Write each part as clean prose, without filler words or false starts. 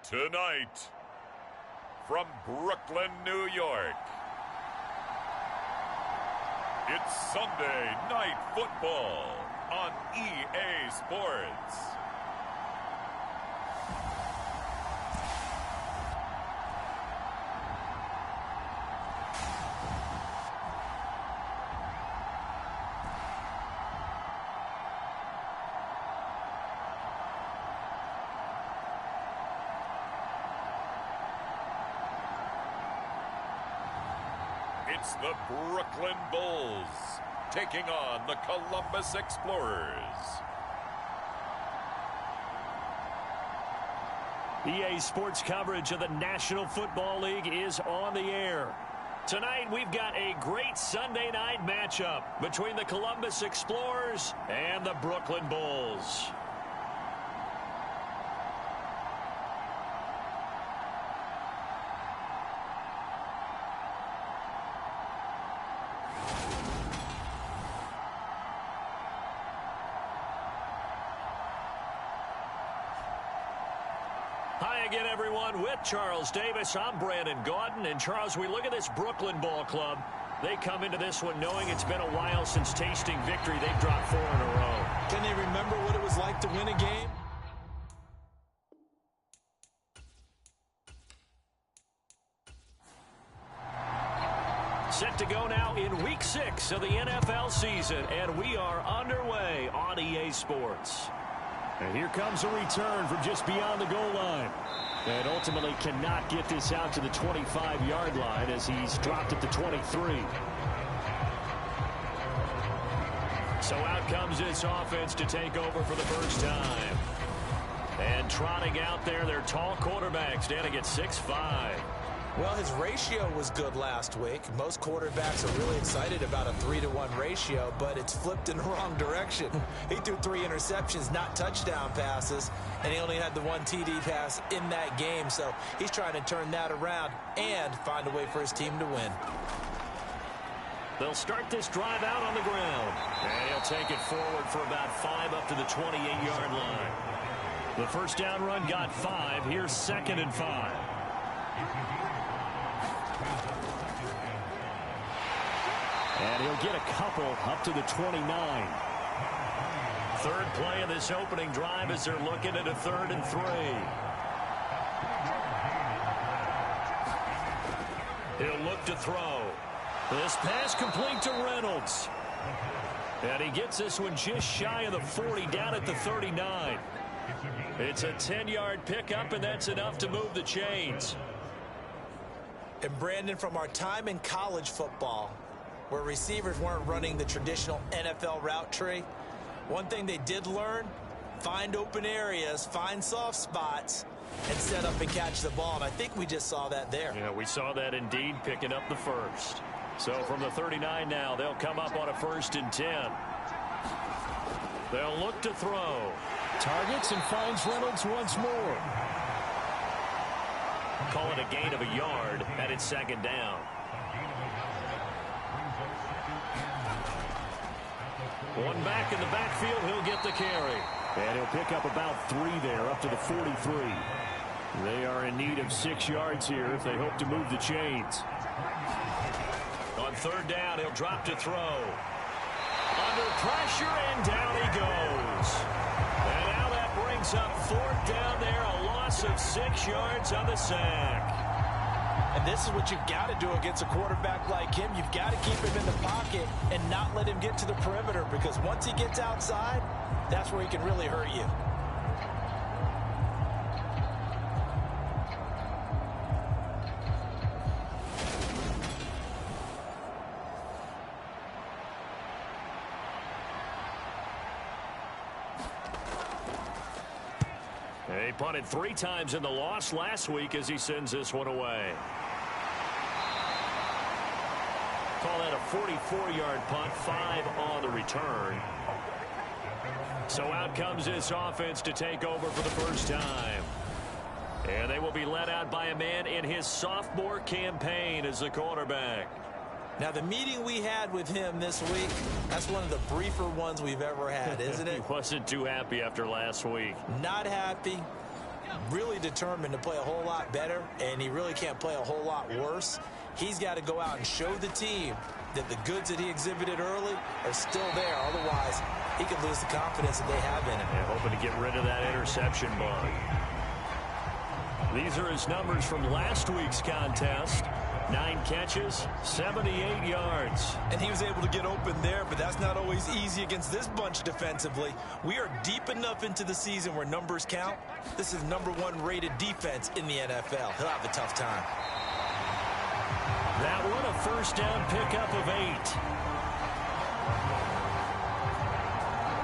Tonight, from Brooklyn, New York, it's Sunday Night Football on EA Sports. It's the Brooklyn Bulls taking on the Columbus Explorers. EA Sports coverage of the National Football League is on the air. Tonight we've got a great Sunday night matchup between the Columbus Explorers and the Brooklyn Bulls. Hi again, everyone. With Charles Davis, I'm Brandon Gaudin. And, Charles, we look at this Brooklyn ball club. They come into this one knowing it's been a while since tasting victory. They've dropped 4 in a row. Can they remember what it was like to win a game? Set to go now in Week 6 of the NFL season, and we are underway on EA Sports. And here comes a return from just beyond the goal line. And ultimately cannot get this out to the 25-yard line as he's dropped at the 23. So out comes this offense to take over for the first time. And trotting out there, their tall quarterback standing at 6'5". Well, his ratio was good last week. Most quarterbacks are really excited about a 3-to-1 ratio, but it's flipped in the wrong direction. He threw 3 interceptions, not touchdown passes, and he only had the 1 TD pass in that game. So he's trying to turn that around and find a way for his team to win. They'll start this drive out on the ground. And he'll take it forward for about 5 up to the 28-yard line. The first down run got 5. Here's 2nd and 5. And he'll get a couple up to the 29. Third play of this opening drive as they're looking at a 3rd and 3. He'll look to throw. This pass complete to Reynolds. And he gets this one just shy of the 40, down at the 39. It's a 10-yard pickup, and that's enough to move the chains. And Brandon, from our time in college football, where receivers weren't running the traditional NFL route tree, one thing they did learn, find open areas, find soft spots, and set up and catch the ball. And I think we just saw that there. Yeah, we saw that indeed, picking up the first. So from the 39 now, they'll come up on a 1st and 10. They'll look to throw. Targets and finds Reynolds once more. Call it a gain of a yard, and it's 2nd down. One back in the backfield, he'll get the carry. And he'll pick up about 3 there, up to the 43. They are in need of 6 yards here if they hope to move the chains. On 3rd down, he'll drop to throw. Under pressure, and down he goes. And now that brings up 4th down there, a loss of 6 yards on the sack. And this is what you've got to do against a quarterback like him. You've got to keep him in the pocket and not let him get to the perimeter, because once he gets outside, that's where he can really hurt you. He punted 3 times in the loss last week as he sends this one away. Call that a 44-yard punt, 5 on the return. So out comes this offense to take over for the first time. And they will be led out by a man in his sophomore campaign as the quarterback. Now, the meeting we had with him this week, that's one of the briefer ones we've ever had, isn't it? He wasn't too happy after last week. Not happy, really determined to play a whole lot better, and he really can't play a whole lot worse. He's got to go out and show the team that the goods that he exhibited early are still there. Otherwise, he could lose the confidence that they have in him. And hoping to get rid of that interception bug. These are his numbers from last week's contest. 9 catches, 78 yards. And he was able to get open there, but that's not always easy against this bunch defensively. We are deep enough into the season where numbers count. This is #1 rated defense in the NFL. He'll have a tough time. That one a first down pickup of 8.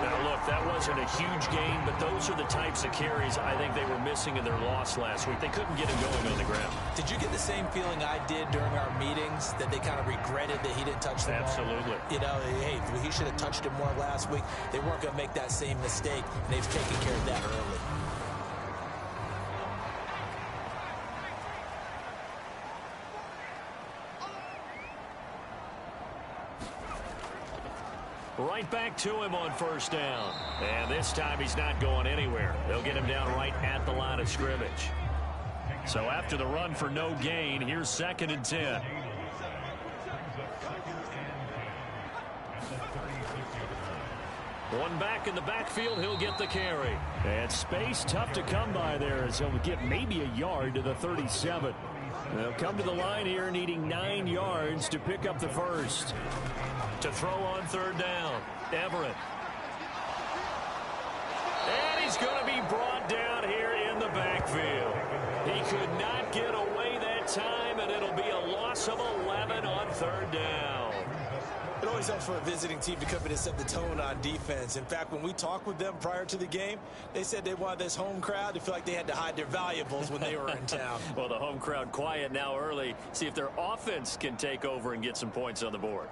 Now, look, that wasn't a huge gain, but those are the types of carries I think they were missing in their loss last week. They couldn't get him going on the ground. Did you get the same feeling I did during our meetings, that they kind of regretted that he didn't touch the ball? Absolutely. You know, hey, he should have touched it more last week. They weren't going to make that same mistake, and they've taken care of that early. Right back to him on first down. And this time he's not going anywhere. They'll get him down right at the line of scrimmage. So after the run for no gain, here's 2nd and 10. One back in the backfield, he'll get the carry. And space tough to come by there as he'll get maybe a yard to the 37. They'll come to the line here needing 9 yards to pick up the first. To throw on 3rd down, Everett. And he's going to be brought down here in the backfield. He could not get away that time, and it'll be a loss of 11 on 3rd down. It always helps for a visiting team to come in and set the tone on defense. In fact, when we talked with them prior to the game, they said they wanted this home crowd to feel like they had to hide their valuables when they were in town. Well, the home crowd quiet now early. See if their offense can take over and get some points on the board.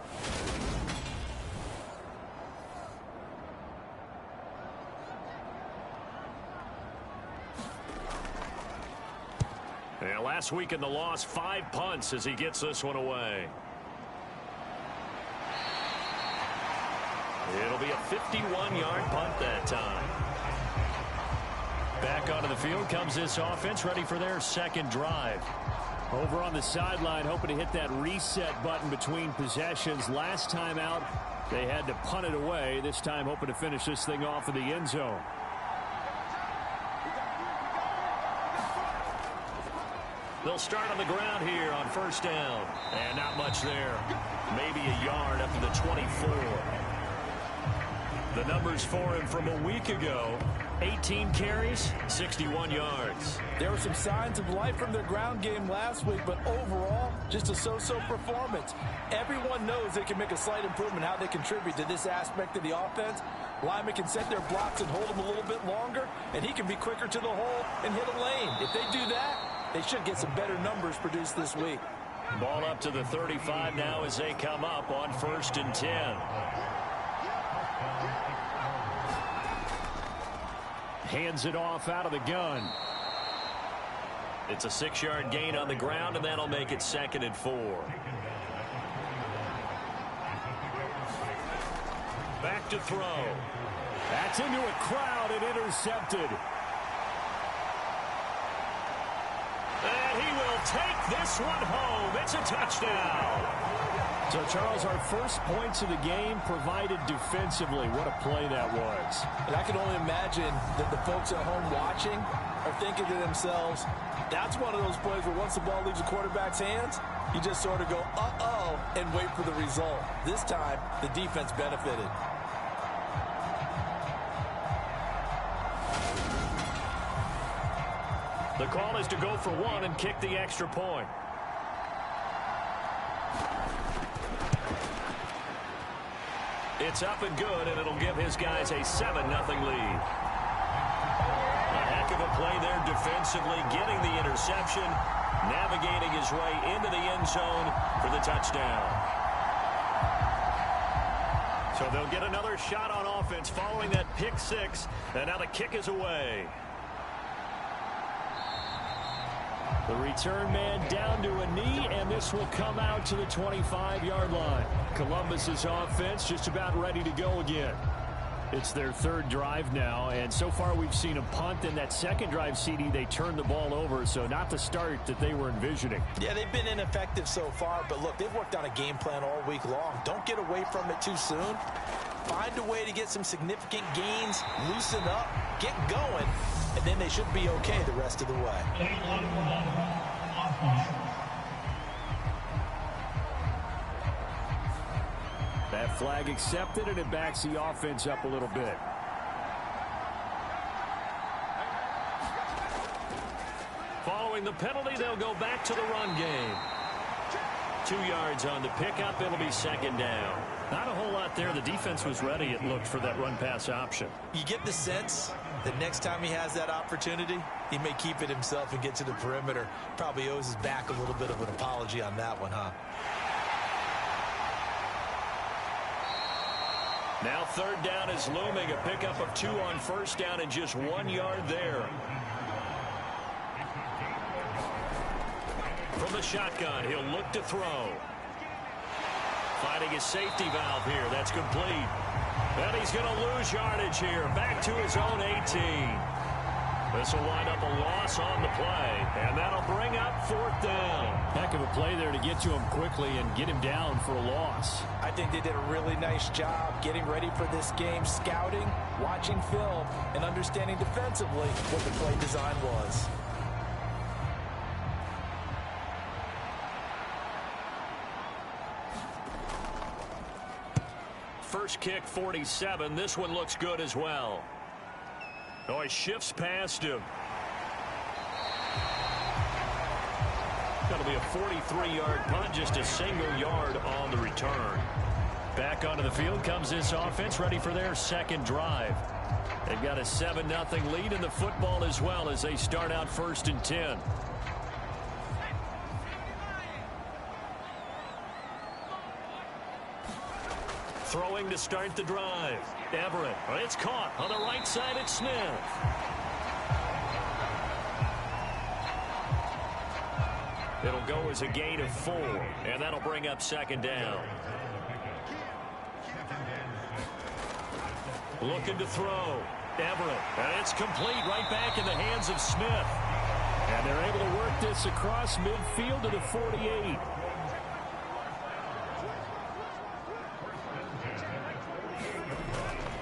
Yeah, last week in the loss, 5 punts as he gets this one away. It'll be a 51-yard punt that time. Back onto the field comes this offense, ready for their 2nd drive. Over on the sideline, hoping to hit that reset button between possessions. Last time out, they had to punt it away. This time, hoping to finish this thing off in the end zone. They'll start on the ground here on 1st down. And not much there. Maybe a yard up to the 24. The numbers for him from a week ago: 18 carries, 61 yards. There were some signs of life from their ground game last week, but overall, just a so-so performance. Everyone knows they can make a slight improvement how they contribute to this aspect of the offense. Linemen can set their blocks and hold them a little bit longer, and he can be quicker to the hole and hit a lane. If they do that, they should get some better numbers produced this week. Ball up to the 35 now as they come up on 1st and 10. Hands it off out of the gun. It's a 6-yard gain on the ground, and that'll make it 2nd and 4. Back to throw. That's into a crowd and intercepted. And he will take this one home. It's a touchdown. So, Charles, our first points of the game provided defensively. What a play that was. And I can only imagine that the folks at home watching are thinking to themselves, that's one of those plays where once the ball leaves the quarterback's hands, you just sort of go, uh-oh, and wait for the result. This time, the defense benefited. The call is to go for 1 and kick the extra point. It's up and good, and it'll give his guys a 7-0 lead. A heck of a play there defensively, getting the interception, navigating his way into the end zone for the touchdown. So they'll get another shot on offense following that pick 6, and now the kick is away. The return man down to a knee, and this will come out to the 25-yard line. Columbus's offense just about ready to go again. It's their third drive now, and so far we've seen a punt. In that second drive, CD, they turned the ball over, so not the start that they were envisioning. Yeah, they've been ineffective so far, but look, they've worked on a game plan all week long. Don't get away from it too soon. Find a way to get some significant gains, loosen up, get going, and then they should be okay the rest of the way. That flag accepted, and it backs the offense up a little bit. Following the penalty, they'll go back to the run game. 2 yards on the pickup. It'll be second down. Not a whole lot there. The defense was ready, it looked, for that run-pass option. You get the sense that next time he has that opportunity, he may keep it himself and get to the perimeter. Probably owes his back a little bit of an apology on that one, huh? Now third down is looming. A pickup of 2 on first down and just 1 yard there. From the shotgun, he'll look to throw. Finding his safety valve here. That's complete. And he's going to lose yardage here. Back to his own 18. This will wind up a loss on the play. And that'll bring up fourth down. Heck of a play there to get to him quickly and get him down for a loss. I think they did a really nice job getting ready for this game, scouting, watching film, and understanding defensively what the play design was. First kick, 47. This one looks good as well. Oh, he shifts past him. That'll be a 43-yard punt, just a single yard on the return. Back onto the field comes this offense, ready for their second drive. They've got a 7-0 lead in the football as well as they start out 1st and 10. Throwing to start the drive. Everett. It's caught on the right side. It's Smith. It'll go as a gain of 4, and that'll bring up second down. Looking to throw. Everett. And it's complete right back in the hands of Smith. And they're able to work this across midfield to the 48.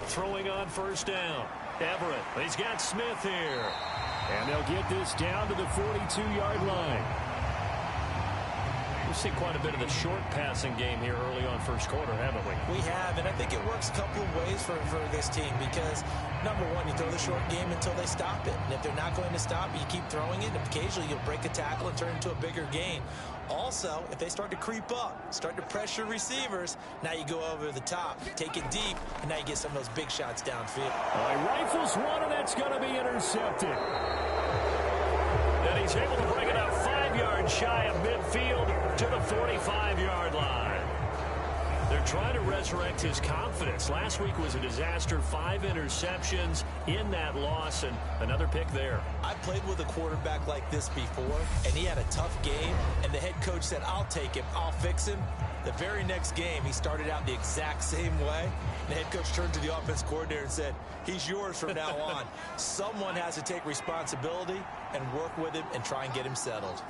Throwing on first down. Everett. He's got Smith here. And they'll get this down to the 42-yard line. We've seen quite a bit of the short passing game here early on first quarter, haven't we? We have, and I think it works a couple of ways for this team because, number one, you throw the short game until they stop it. And if they're not going to stop it, you keep throwing it, and occasionally you'll break a tackle and turn it into a bigger gain. Also, if they start to creep up, start to pressure receivers, now you go over the top, take it deep, and now you get some of those big shots downfield. Rifles one, and that's going to be intercepted. And he's able to bring it up 5 yards shy of midfield to the 45-yard line. They're trying to resurrect his confidence. Last week was a disaster. 5 interceptions in that loss, and another pick there. I played with a quarterback like this before, and he had a tough game, and the head coach said, I'll take him, I'll fix him. The very next game, he started out the exact same way. The head coach turned to the offense coordinator and said, he's yours from now on. Someone has to take responsibility and work with him and try and get him settled.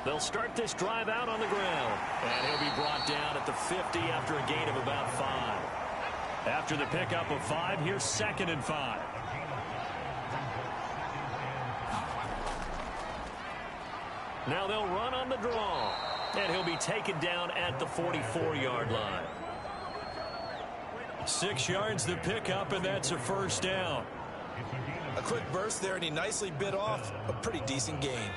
They'll start this drive out on the ground. And he'll be brought down at the 50 after a gain of about 5. After the pickup of 5, here's 2nd and 5. Now they'll run on the draw. And he'll be taken down at the 44-yard line. 6 yards the pickup, and that's a first down. A quick burst there, and he nicely bit off a pretty decent gain.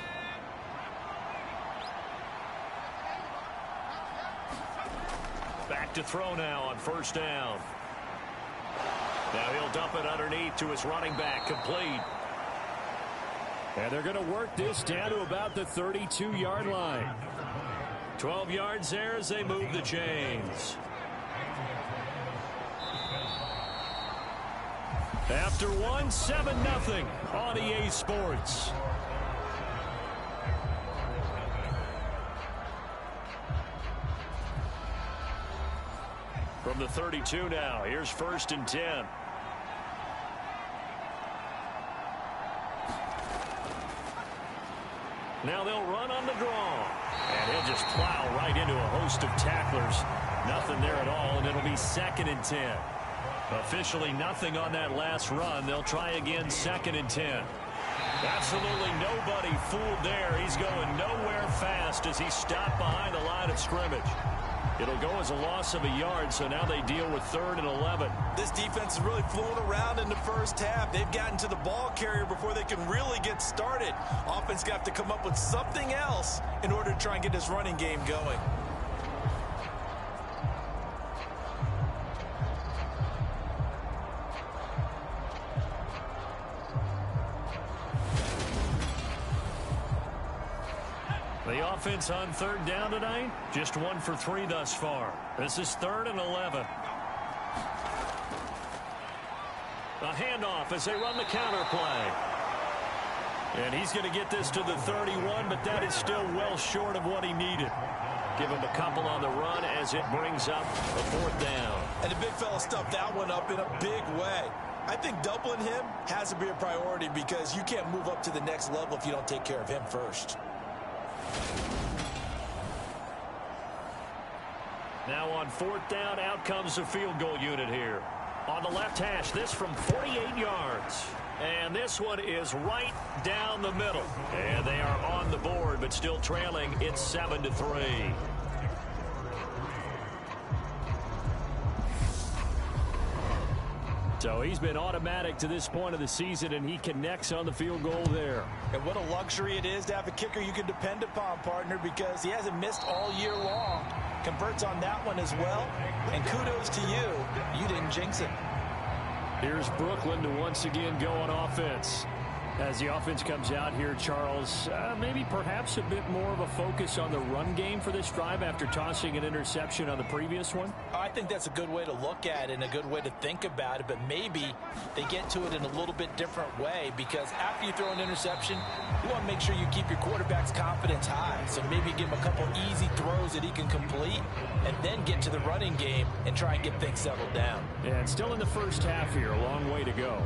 Back to throw now on first down. Now he'll dump it underneath to his running back, complete. And they're going to work this down to about the 32-yard line. 12 yards there as they move the chains. After one, 7-0 on EA Sports. From the 32 now, here's 1st and 10. Now they'll run on the draw. And he'll just plow right into a host of tacklers. Nothing there at all, and it'll be 2nd and 10. Officially nothing on that last run. They'll try again, 2nd and 10. Absolutely nobody fooled there. He's going nowhere fast as he stopped behind the line of scrimmage. It'll go as a loss of a yard, so now they deal with 3rd and 11. This defense is really flown around in the first half. They've gotten to the ball carrier before they can really get started. Offense got to come up with something else in order to try and get this running game going. The offense on 3rd down tonight, just 1 for 3 thus far. This is 3rd and 11. A handoff as they run the counter play. And he's going to get this to the 31, but that is still well short of what he needed. Give him a couple on the run as it brings up a 4th down. And the big fella stuffed that one up in a big way. I think doubling him has to be a priority because you can't move up to the next level if you don't take care of him first. Now on 4th down, out comes the field goal unit here. On the left hash, this from 48 yards. And this one is right down the middle. And they are on the board, but still trailing. It's 7-3. So he's been automatic to this point of the season, and he connects on the field goal there. And what a luxury it is to have a kicker you can depend upon, partner, because he hasn't missed all year long. Converts on that one as well. And kudos to you. You didn't jinx it. Here's Brooklyn to once again go on offense. As the offense comes out here, Charles, maybe perhaps a bit more of a focus on the run game for this drive after tossing an interception on the previous one? I think that's a good way to look at it and a good way to think about it, but maybe they get to it in a little bit different way because after you throw an interception, you want to make sure you keep your quarterback's confidence high. So maybe give him a couple easy throws that he can complete and then get to the running game and try and get things settled down. Yeah, and still in the first half here, a long way to go.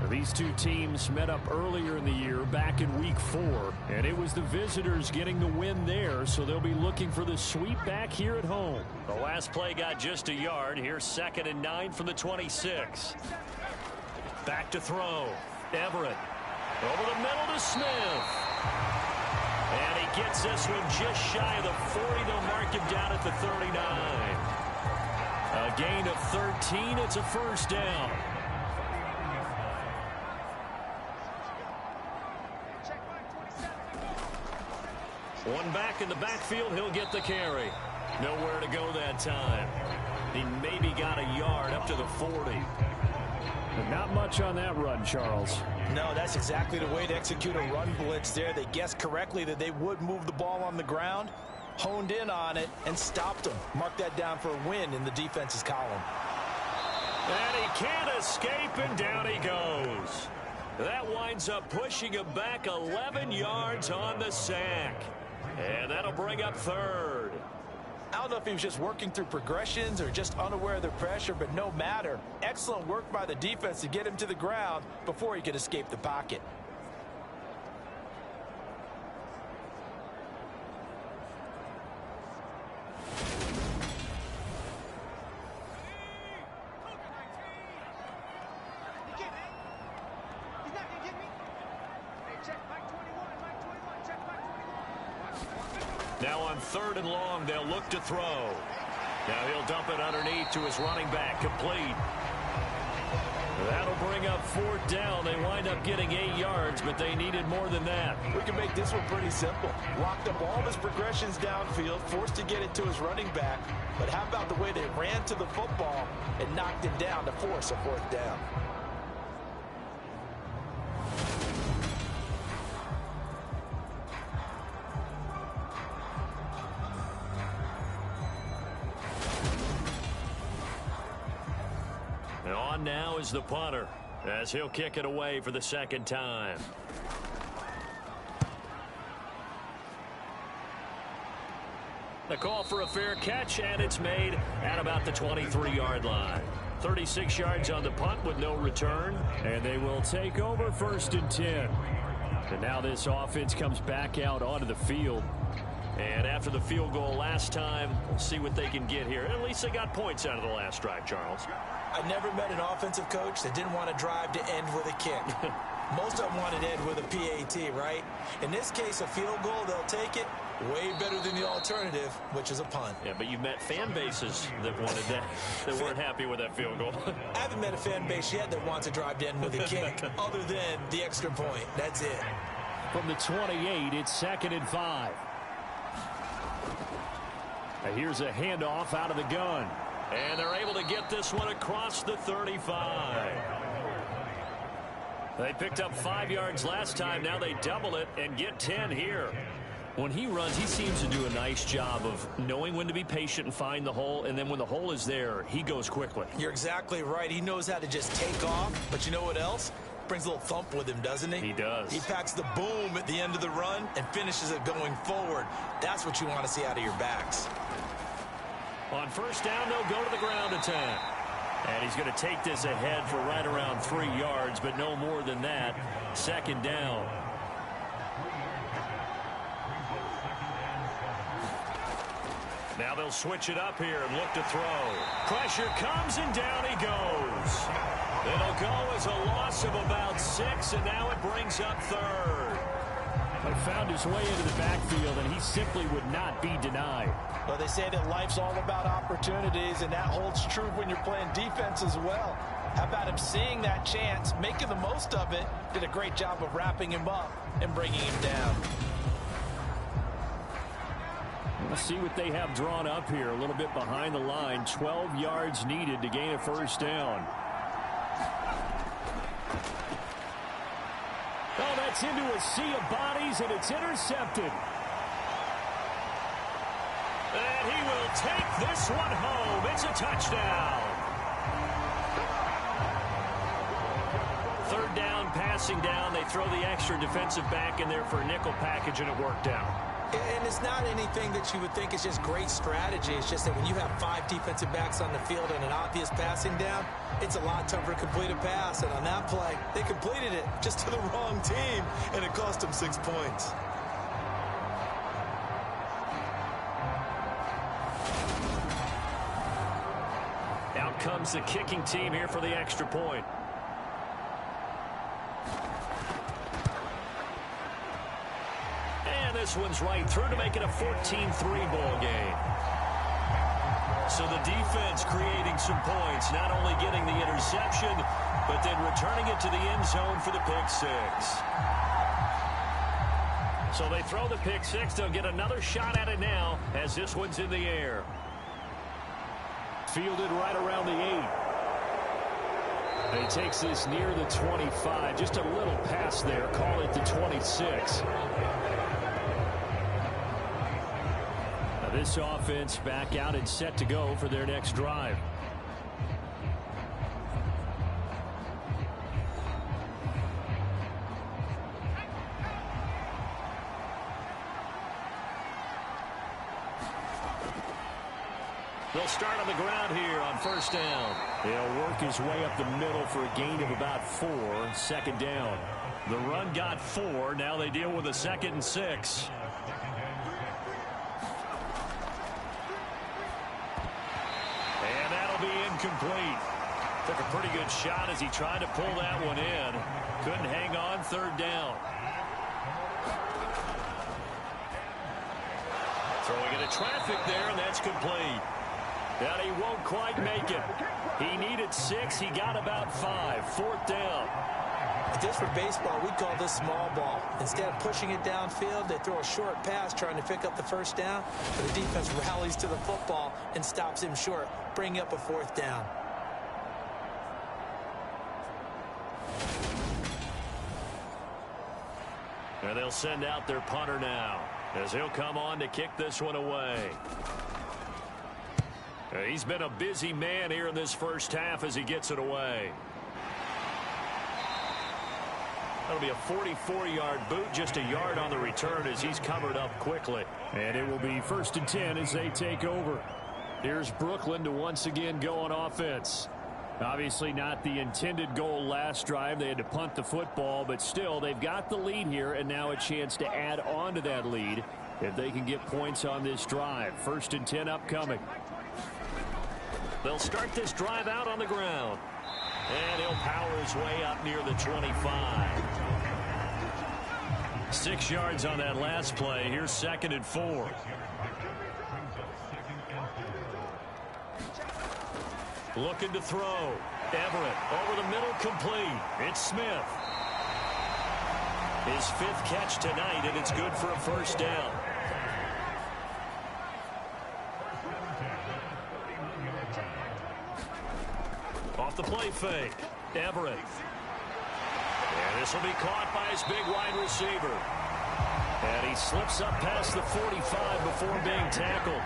These two teams met up earlier in the year back in week 4, and it was the visitors getting the win there, so they'll be looking for the sweep back here at home. The last play got just a yard. Here's 2nd and 9 from the 26. Back to throw. Everett over the middle to Smith. And he gets this one just shy of the 40. They'll mark him down at the 39. A gain of 13. It's a 1st down. One back in the backfield, he'll get the carry. Nowhere to go that time. He maybe got a yard up to the 40. But not much on that run, Charles. No, that's exactly the way to execute a run blitz there. They guessed correctly that they would move the ball on the ground, honed in on it, and stopped them. Mark that down for a win in the defense's column. And he can't escape, and down he goes. That winds up pushing him back 11 yards on the sack. And that'll bring up 3rd. I don't know if he was just working through progressions or just unaware of the pressure, but no matter. Excellent work by the defense to get him to the ground before he could escape the pocket. Now on 3rd and long, they'll look to throw. Now he'll dump it underneath to his running back, complete. That'll bring up 4th down. They wind up getting 8 yards, but they needed more than that. We can make this one pretty simple. Locked up all of his progressions downfield, forced to get it to his running back. But how about the way they ran to the football and knocked it down to force a 4th down? On now is the punter, as he'll kick it away for the 2nd time. The call for a fair catch, and it's made at about the 23-yard line. 36 yards on the punt with no return, and they will take over 1st and 10. And now this offense comes back out onto the field. And after the field goal last time, we'll see what they can get here. At least they got points out of the last drive, Charles. I never met an offensive coach that didn't want to drive to end with a kick. Most of them wanted to end with a PAT, right? In this case, a field goal, they'll take it. Way better than the alternative, which is a punt. Yeah, but you've met fan bases that wanted that, that weren't happy with that field goal. I haven't met a fan base yet that wants to drive to end with a kick, other than the extra point. That's it. From the 28, it's 2nd and 5. And here's a handoff out of the gun. And they're able to get this one across the 35. They picked up 5 yards last time. Now they double it and get 10 here. When he runs, he seems to do a nice job of knowing when to be patient and find the hole, and then when the hole is there, he goes quickly. You're exactly right. He knows how to just take off, but you know what else? Brings a little thump with him, doesn't he? He does. He packs the boom at the end of the run and finishes it going forward. That's what you want to see out of your backs. On 1st down, they'll go to the ground attack. And he's going to take this ahead for right around 3 yards, but no more than that. 2nd down. Now they'll switch it up here and look to throw. Pressure comes, and down he goes. It'll go as a loss of about 6, and now it brings up 3rd. He found his way into the backfield, and he simply would not be denied. Well, they say that life's all about opportunities, and that holds true when you're playing defense as well. How about him seeing that chance, making the most of it, did a great job of wrapping him up and bringing him down. Let's see what they have drawn up here. A little bit behind the line. 12 yards needed to gain a 1st down. Oh, that's into a sea of bodies, and it's intercepted. And he will take this one home. It's a touchdown. 3rd down, passing down. They throw the extra defensive back in there for a nickel package, and it worked out. And it's not anything that you would think is just great strategy. It's just that when you have 5 defensive backs on the field and an obvious passing down, it's a lot tougher to complete a pass. And on that play, they completed it just to the wrong team, and it cost them 6 points. Out comes the kicking team here for the extra point. This one's right through to make it a 14-3 ball game. So the defense creating some points, not only getting the interception, but then returning it to the end zone for the pick 6. So they throw the pick 6. They'll get another shot at it now as this one's in the air. Fielded right around the 8. And he takes this near the 25. Just a little pass there. Call it the 26. This offense back out and set to go for their next drive. They'll start on the ground here on 1st down. He'll work his way up the middle for a gain of about 4. 2nd down. The run got 4. Now they deal with a 2nd and 6. Complete. Took a pretty good shot as he tried to pull that one in. Couldn't hang on. 3rd down. Throwing into traffic there, and that's complete. And he won't quite make it. He needed 6. He got about 5. 4th down. If this were baseball, we'd call this small ball. Instead of pushing it downfield, they throw a short pass trying to pick up the 1st down. But the defense rallies to the football and stops him short, bringing up a 4th down. And they'll send out their punter now as he'll come on to kick this one away. He's been a busy man here in this 1st half as he gets it away. That'll be a 44-yard boot, just a yard on the return as he's covered up quickly. And it will be 1st and 10 as they take over. Here's Brooklyn to once again go on offense. Obviously not the intended goal last drive. They had to punt the football, but still they've got the lead here and now a chance to add on to that lead if they can get points on this drive. 1st and 10 upcoming. They'll start this drive out on the ground. And he'll power his way up near the 25. 6 yards on that last play. Here's 2nd and 4. Looking to throw. Everett over the middle, complete. It's Smith. His 5th catch tonight, and it's good for a 1st down. Off the play fake. Everett. And this will be caught by his big wide receiver. And he slips up past the 45 before being tackled.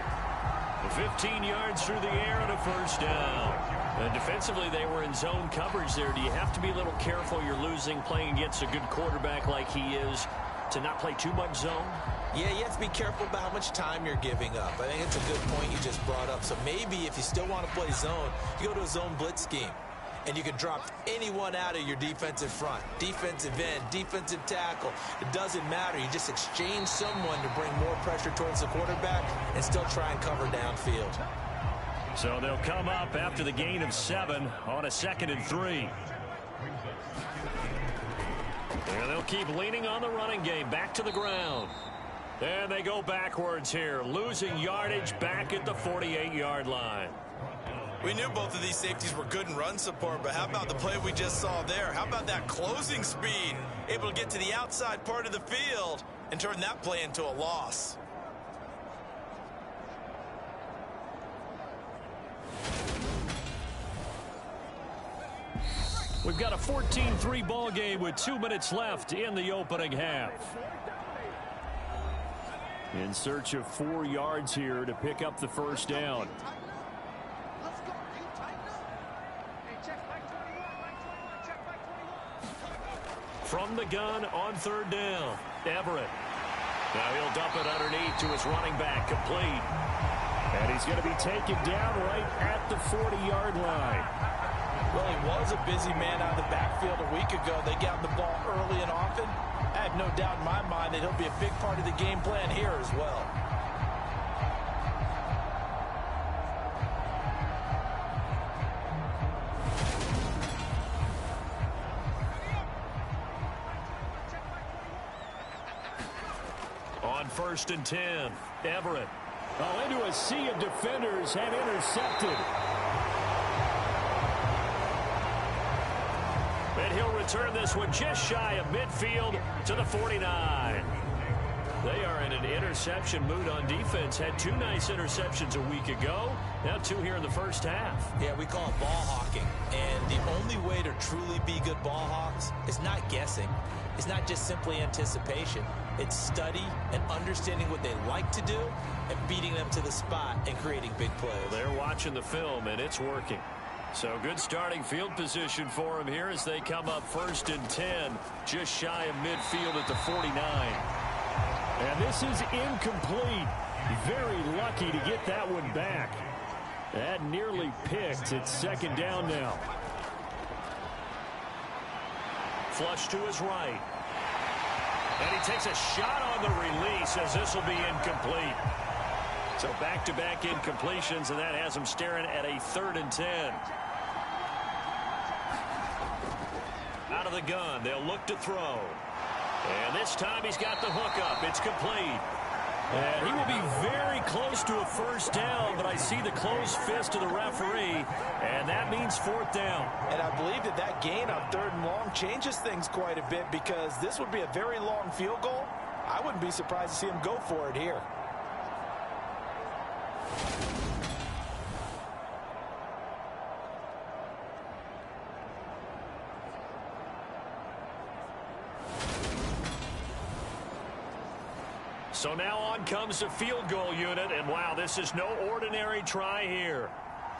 15 yards through the air and a 1st down. And defensively, they were in zone coverage there. Do you have to be a little careful? You're losing playing against a good quarterback like he is to not play too much zone? Yeah, you have to be careful about how much time you're giving up. I think it's a good point you just brought up. So maybe if you still want to play zone, you go to a zone blitz scheme. And you can drop anyone out of your defensive front. Defensive end, defensive tackle. It doesn't matter. You just exchange someone to bring more pressure towards the quarterback and still try and cover downfield. So they'll come up after the gain of 7 on a 2nd and 3. And they'll keep leaning on the running game. Back to the ground. And they go backwards here. Losing yardage back at the 48-yard line. We knew both of these safeties were good in run support, but how about the play we just saw there? How about that closing speed? Able to get to the outside part of the field and turn that play into a loss. We've got a 14-3 ball game with 2 minutes left in the opening half. In search of 4 yards here to pick up the 1st down. From the gun on 3rd down. Everett. Now he'll dump it underneath to his running back, complete. And he's going to be taken down right at the 40-yard line. Well, he was a busy man out of the backfield a week ago. They got the ball early and often. I have no doubt in my mind that he'll be a big part of the game plan here as well. On 1st and 10, Everett. Oh, into a sea of defenders and intercepted. And he'll return this one just shy of midfield to the 49. They are in an interception mood on defense. Had 2 nice interceptions a week ago. Now 2 here in the 1st half. Yeah, we call it ball hawking. And the only way to truly be good ball hawks is not guessing. It's not just simply anticipation. It's study and understanding what they like to do and beating them to the spot and creating big plays. They're watching the film, and it's working. So good starting field position for them here as they come up 1st and 10, just shy of midfield at the 49. And this is incomplete. Very lucky to get that one back. That nearly picked. It's 2nd down now. Flush to his right. And he takes a shot on the release as this will be incomplete. So back-to-back incompletions, and that has him staring at a 3rd and 10. Out of the gun, they'll look to throw. And this time he's got the hook up. It's complete. And he will be very close to a 1st down, but I see the closed fist of the referee, and that means 4th down. And I believe that gain on 3rd and long changes things quite a bit because this would be a very long field goal. I wouldn't be surprised to see him go for it here. So now on comes the field goal unit, and wow, this is no ordinary try here.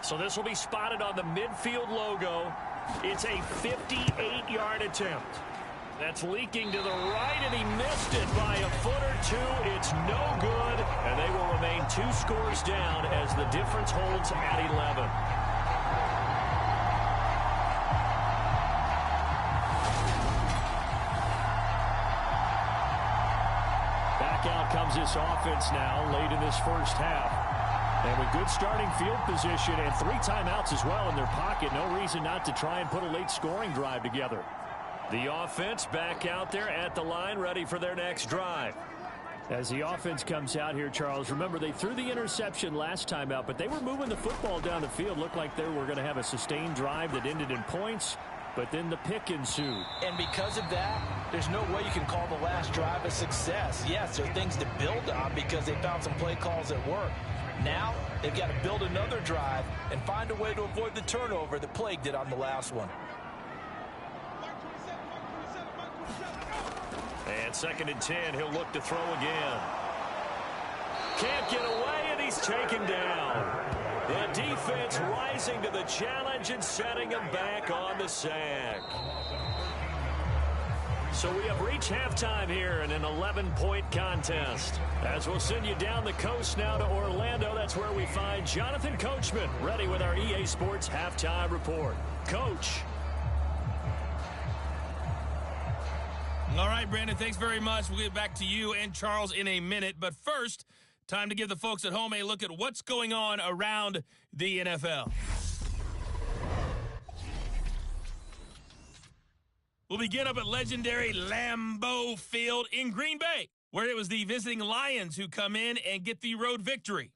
So this will be spotted on the midfield logo. It's a 58-yard attempt. That's leaking to the right, and he missed it by a foot or two. It's no good, and they will remain 2 scores down as the difference holds at 11. Back out comes this offense now late in this first half. And with good starting field position and 3 timeouts as well in their pocket, no reason not to try and put a late scoring drive together. The offense back out there at the line, ready for their next drive. As the offense comes out here, Charles, remember they threw the interception last time out, but they were moving the football down the field. Looked like they were going to have a sustained drive that ended in points, but then the pick ensued. And because of that, there's no way you can call the last drive a success. Yes, there are things to build on because they found some play calls that work. Now, they've got to build another drive and find a way to avoid the turnover that plagued it on the last one. And 2nd and 10, he'll look to throw again. Can't get away, and he's taken down. The defense rising to the challenge and setting him back on the sack. So we have reached halftime here in an 11-point contest. As we'll send you down the coast now to Orlando, that's where we find Jonathan Coachman, ready with our EA Sports Halftime Report. Coach. All right, Brandon, thanks very much. We'll get back to you and Charles in a minute. But first, time to give the folks at home a look at what's going on around the NFL. We'll begin up at legendary Lambeau Field in Green Bay, where it was the visiting Lions who come in and get the road victory.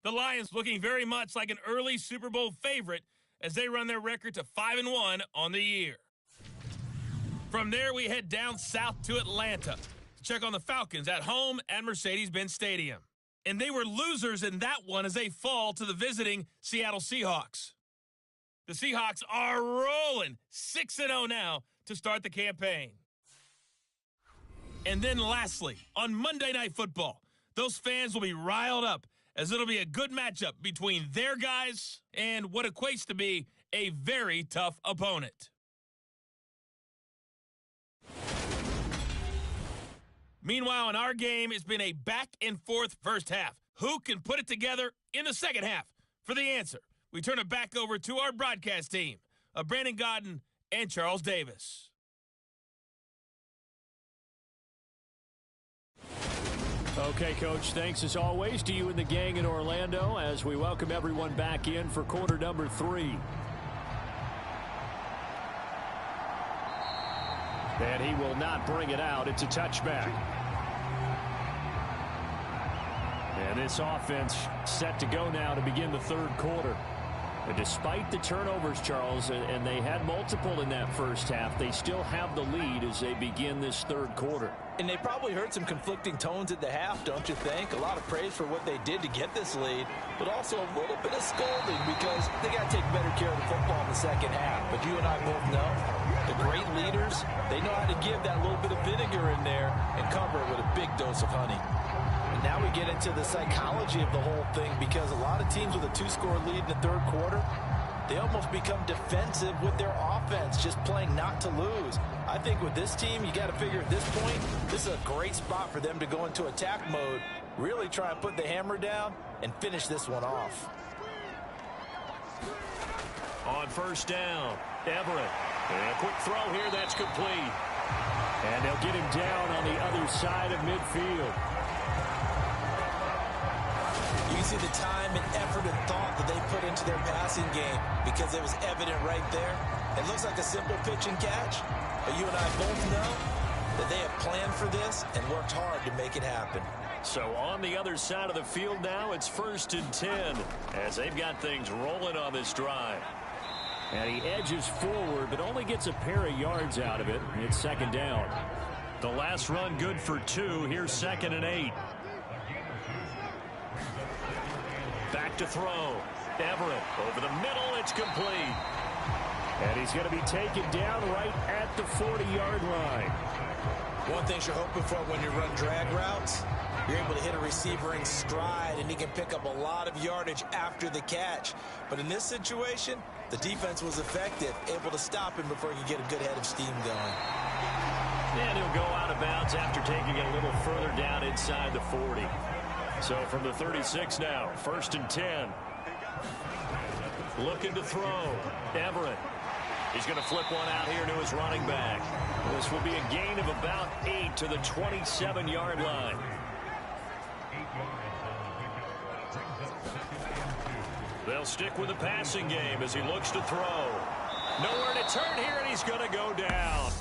The Lions looking very much like an early Super Bowl favorite as they run their record to 5-1 on the year. From there, we head down south to Atlanta to check on the Falcons at home at Mercedes-Benz Stadium. And they were losers in that one as they fall to the visiting Seattle Seahawks. The Seahawks are rolling 6-0 now to start the campaign. And then lastly, on Monday Night Football, those fans will be riled up as it'll be a good matchup between their guys and what equates to be a very tough opponent. Meanwhile, in our game, it's been a back-and-forth first half. Who can put it together in the second half? For the answer, we turn it back over to our broadcast team of Brandon Godden and Charles Davis. Okay, Coach, thanks as always to you and the gang in Orlando as we welcome everyone back in for quarter number 3. And he will not bring it out. It's a touchback. And this offense set to go now to begin the third quarter. And despite the turnovers, Charles, and they had multiple in that first half, they still have the lead as they begin this third quarter. And they probably heard some conflicting tones at the half, don't you think? A lot of praise for what they did to get this lead, but also a little bit of scolding because they got to take better care of the football in the second half. But you and I both know the great leaders, they know how to give that little bit of vinegar in there and cover it with a big dose of honey. And now we get into the psychology of the whole thing because a lot of teams with a 2-score lead in the third quarter, they almost become defensive with their offense, just playing not to lose. I think with this team, you got to figure at this point, this is a great spot for them to go into attack mode, really try and put the hammer down and finish this one off. On first down, Everett. And a quick throw here, that's complete. And they'll get him down on the other side of midfield. You can see the time and effort and thought that they put into their passing game because it was evident right there. It looks like a simple pitch and catch, but you and I both know that they have planned for this and worked hard to make it happen. So on the other side of the field now, it's 1st and 10 as they've got things rolling on this drive. And he edges forward, but only gets a pair of yards out of it. It's 2nd down. The last run good for 2. Here's 2nd and 8. Back to throw. Everett over the middle. It's complete. And he's going to be taken down right at the 40-yard line. One thing you're hoping for when you run drag routes, You're able to hit a receiver in stride, and he can pick up a lot of yardage after the catch. But in this situation, the defense was effective, able to stop him before he could get a good head of steam going. And he'll go out of bounds after taking it a little further down inside the 40. So from the 36 now, 1st and 10. Looking to throw. Everett. He's going to flip one out here to his running back. This will be a gain of about 8 to the 27-yard line. They'll stick with the passing game as he looks to throw. Nowhere to turn here, and he's going to go down.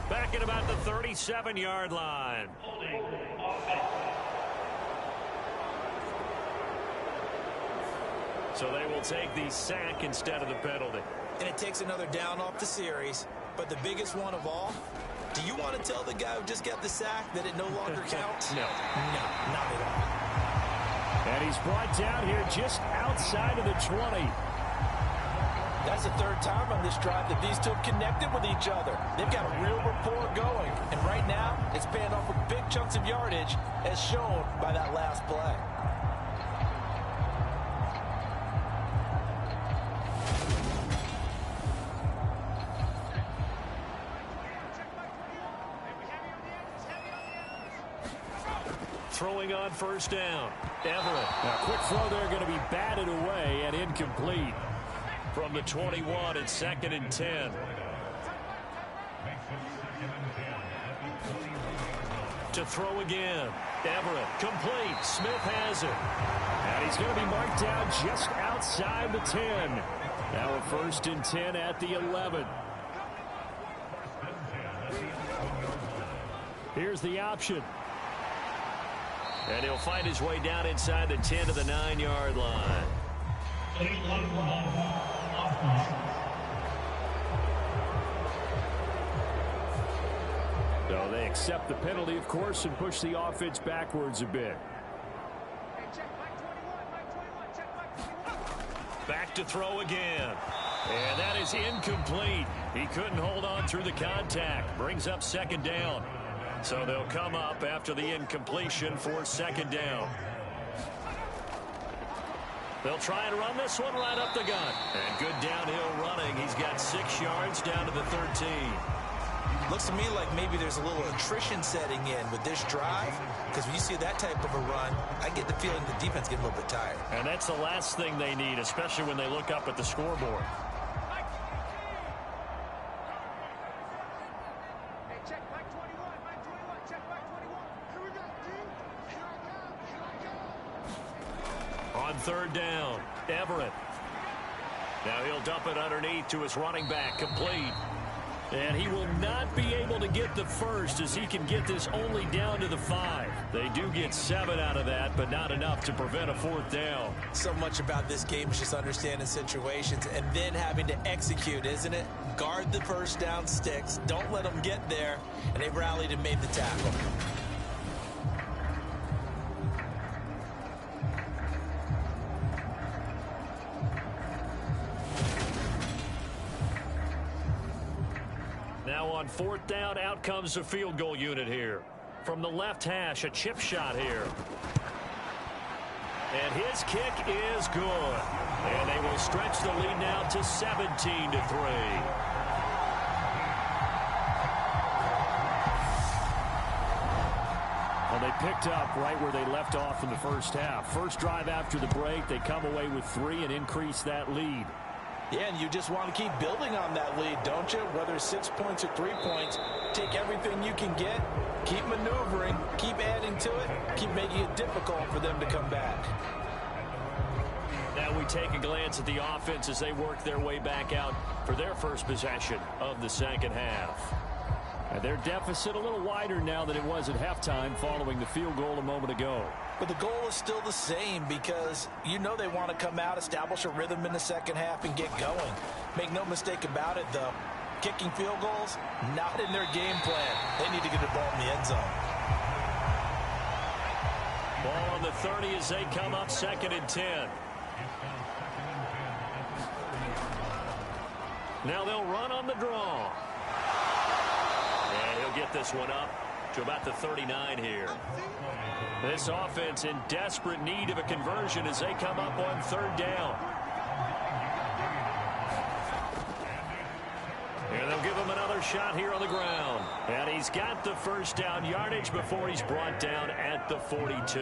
Back at about the 37-yard line. So they will take the sack instead of the penalty. And it takes another down off the series. But the biggest one of all, do you want to tell the guy who just got the sack that it no longer counts? No. No, not at all. And he's brought down here just outside of the 20. That's the third time on this drive that these two have connected with each other. They've got a real rapport going. And right now, it's paying off with big chunks of yardage, as shown by that last play. Throwing on 1st down. Everett. Now, quick throw there going to be batted away and incomplete. From the 21, it's 2nd and 10. To throw again. Everett. Complete. Smith has it. And he's going to be marked down just outside the 10. Now a 1st and 10 at the 11. Here's the option. And he'll find his way down inside the 10 to the 9-yard line. So they accept the penalty, of course, and push the offense backwards a bit. Back to throw again. And that is incomplete. He couldn't hold on through the contact. Brings up 2nd down. So they'll come up after the incompletion for 2nd down. They'll try and run this one right up the gut. And good downhill running. He's got 6 yards down to the 13. Looks to me like maybe there's a little attrition setting in with this drive, because when you see that type of a run, I get the feeling the defense getting a little bit tired. And that's the last thing they need, especially when they look up at the scoreboard. On 3rd down, Everett. Now he'll dump it underneath to his running back, complete. And he will not be able to get the first, as he can get this only down to the 5. They do get 7 out of that, but not enough to prevent a 4th down. So much about this game is just understanding situations and then having to execute, isn't it? Guard the 1st down sticks. Don't let them get there. And they rallied and made the tackle. Now on 4th down, out comes the field goal unit here. From the left hash, a chip shot here. And his kick is good. And they will stretch the lead now to 17-3. Well, they picked up right where they left off in the 1st half. First drive after the break, they come away with 3 and increase that lead. Yeah, and you just want to keep building on that lead, don't you? Whether it's 6 points or 3 points, take everything you can get, keep maneuvering, keep adding to it, keep making it difficult for them to come back. Now we take a glance at the offense as they work their way back out for their first possession of the 2nd half. And their deficit a little wider now than it was at halftime following the field goal a moment ago. But the goal is still the same, because you know they want to come out, establish a rhythm in the 2nd half, and get going. Make no mistake about it, though. Kicking field goals, not in their game plan. They need to get the ball in the end zone. Ball on the 30 as they come up 2nd and 10. Now they'll run on the draw. And he'll get this one up to about the 39 here. This offense in desperate need of a conversion as they come up on third down. And they'll give him another shot here on the ground. And he's got the first down yardage before he's brought down at the 42.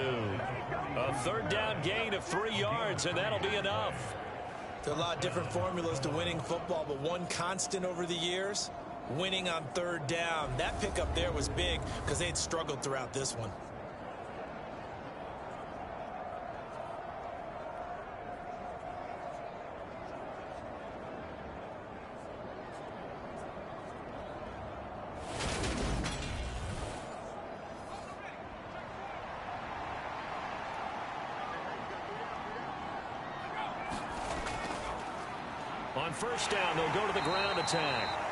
A third down gain of 3 yards, and that'll be enough. There are a lot of different formulas to winning football, but one constant over the years, winning on third down. That pickup there was big because they'd struggled throughout this one. On first down, they'll go to the ground attack.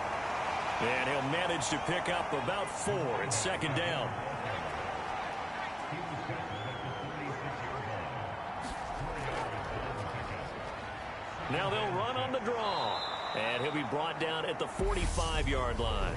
And he'll manage to pick up about 4 in second down. Now they'll run on the draw. And he'll be brought down at the 45-yard line.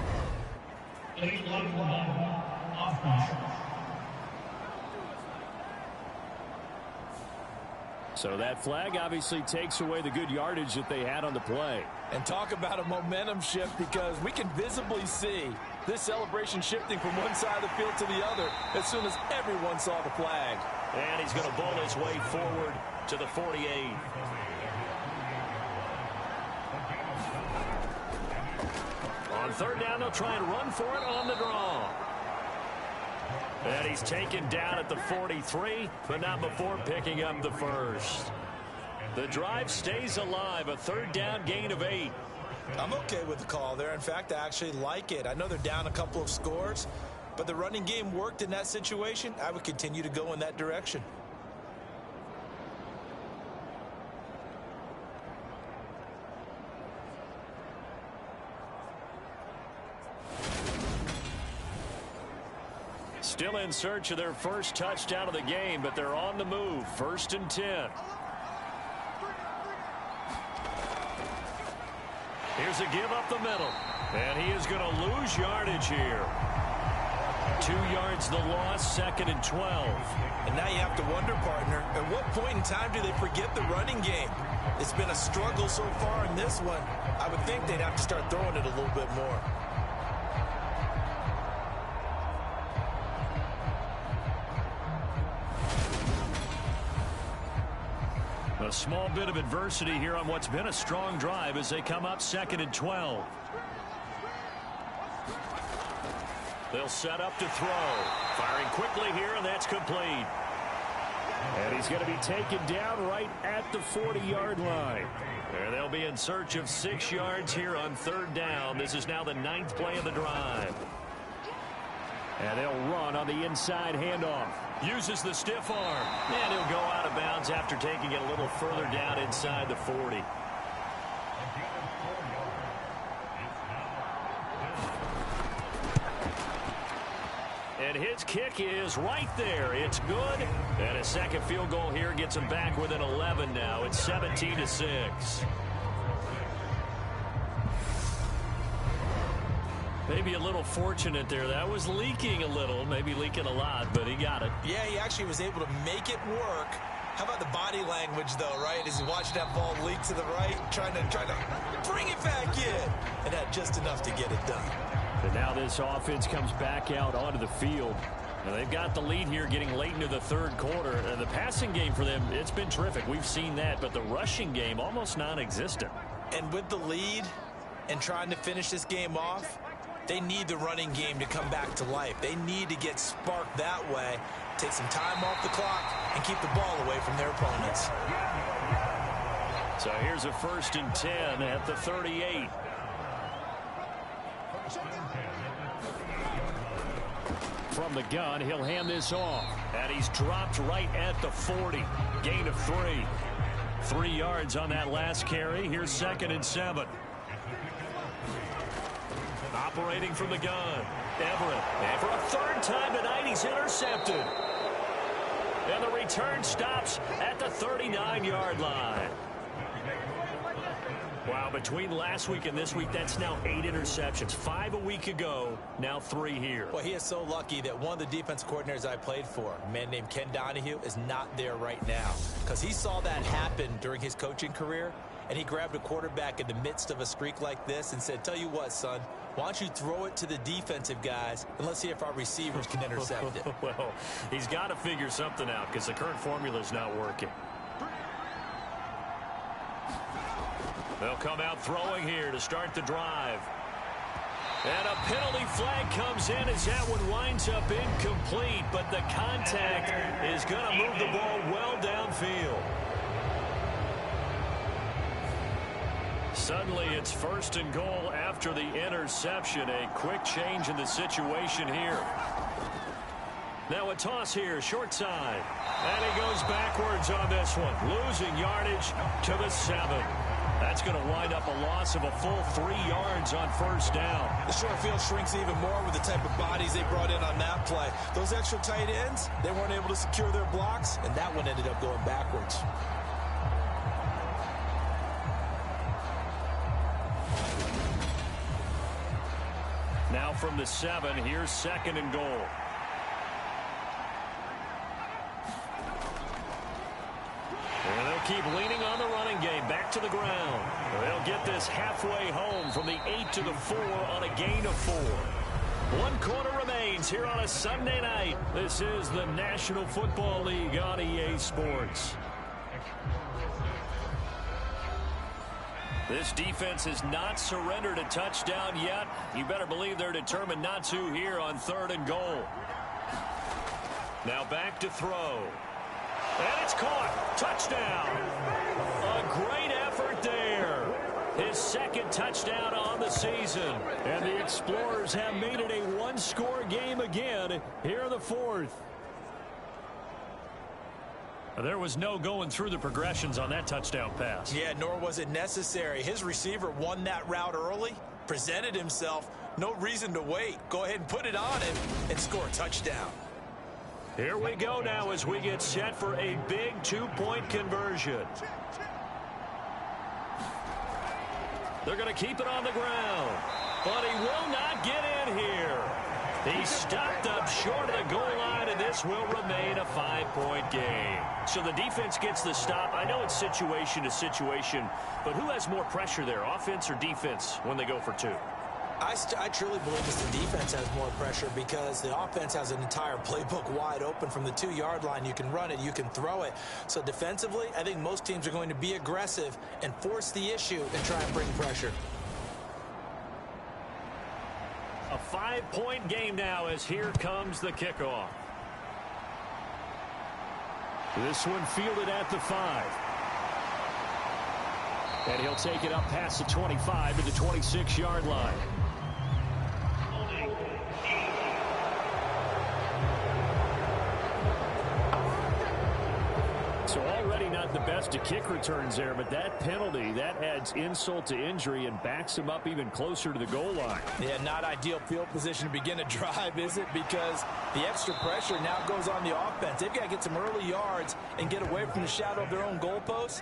So that flag obviously takes away the good yardage that they had on the play. And talk about a momentum shift, because we can visibly see this celebration shifting from one side of the field to the other as soon as everyone saw the flag. And he's going to bowl his way forward to the 48. On third down, they'll try and run for it on the draw. And he's taken down at the 43, but not before picking up the first. The drive stays alive, a third down gain of 8. I'm okay with the call there. In fact, I actually like it. I know they're down a couple of scores, but the running game worked in that situation. I would continue to go in that direction. Still in search of their first touchdown of the game, but they're on the move. 1st and 10. Here's a give up the middle. And he is going to lose yardage here. 2 yards the loss, 2nd and 12. And now you have to wonder, partner, at what point in time do they forget the running game? It's been a struggle so far in this one. I would think they'd have to start throwing it a little bit more. A small bit of adversity here on what's been a strong drive as they come up 2nd and 12. They'll set up to throw. Firing quickly here, and that's complete. And he's going to be taken down right at the 40-yard line. And they'll be in search of 6 yards here on third down. This is now the 9th play of the drive. And they'll run on the inside handoff. Uses the stiff arm. And he'll go out of bounds after taking it a little further down inside the 40. And his kick is right there. It's good. And a second field goal here gets him back within 11 now. It's 17-6. Maybe a little fortunate there. That was leaking a little, maybe leaking a lot, but he got it. Yeah, he actually was able to make it work. How about the body language, though, right? As he watched that ball leak to the right, trying to bring it back in. And had just enough to get it done. And now this offense comes back out onto the field. Now they've got the lead here getting late into the third quarter. The passing game for them, it's been terrific. We've seen that, but the rushing game almost non-existent. And with the lead and trying to finish this game off, they need the running game to come back to life. They need to get sparked that way, take some time off the clock, and keep the ball away from their opponents. So here's a 1st and 10 at the 38. From the gun, he'll hand this off. And he's dropped right at the 40. Gain of 3. 3 yards on that last carry. Here's 2nd and 7. Operating from the gun, Everett. And for a third time tonight, he's intercepted. And the return stops at the 39-yard line. Wow, between last week and this week, that's now 8 interceptions. 5 a week ago, now 3 here. Well, he is so lucky that one of the defense coordinators I played for, a man named Ken Donahue, is not there right now, because he saw that happen during his coaching career, and he grabbed a quarterback in the midst of a streak like this and said, tell you what, son, why don't you throw it to the defensive guys, and let's see if our receivers can intercept it. Well, he's got to figure something out because the current formula is not working. They'll come out throwing here to start the drive. And a penalty flag comes in as that one winds up incomplete, but the contact is going to move the ball well downfield. Suddenly, it's 1st and goal after the interception. A quick change in the situation here. Now a toss here, short side. And he goes backwards on this one, losing yardage to the 7. That's going to wind up a loss of a full 3 yards on 1st down. The short field shrinks even more with the type of bodies they brought in on that play. Those extra tight ends, they weren't able to secure their blocks, and that one ended up going backwards. Now from the 7, here's 2nd and goal. And they'll keep leaning on the running game. Back to the ground. They'll get this halfway home from the 8 to the 4 on a gain of 4. 1 quarter remains here on a Sunday night. This is the National Football League on EA Sports. This defense has not surrendered a touchdown yet. You better believe they're determined not to here on 3rd and goal. Now back to throw. And it's caught. Touchdown. A great effort there. His 2nd touchdown on the season. And the Explorers have made it a 1-score game again here in the 4th. There was no going through the progressions on that touchdown pass. Yeah, nor was it necessary. His receiver won that route early, presented himself. No reason to wait. Go ahead and put it on him and score a touchdown. Here we go now as we get set for a big 2-point conversion. They're going to keep it on the ground, but he will not get in here. He stopped up short of the goal line, and this will remain a 5-point game. So the defense gets the stop. I know it's situation to situation, but who has more pressure there, offense or defense, when they go for 2? I truly believe it's the defense has more pressure because the offense has an entire playbook wide open from the 2-yard line. You can run it, you can throw it. So defensively, I think most teams are going to be aggressive and force the issue and try and bring pressure. A 5-point game now as here comes the kickoff. This one fielded at the 5. And he'll take it up past the 25 to the 26-yard line. So already not the best of kick returns there, but that penalty, that adds insult to injury and backs him up even closer to the goal line. Yeah, not ideal field position to begin a drive, is it? Because the extra pressure now goes on the offense. They've got to get some early yards and get away from the shadow of their own goalposts.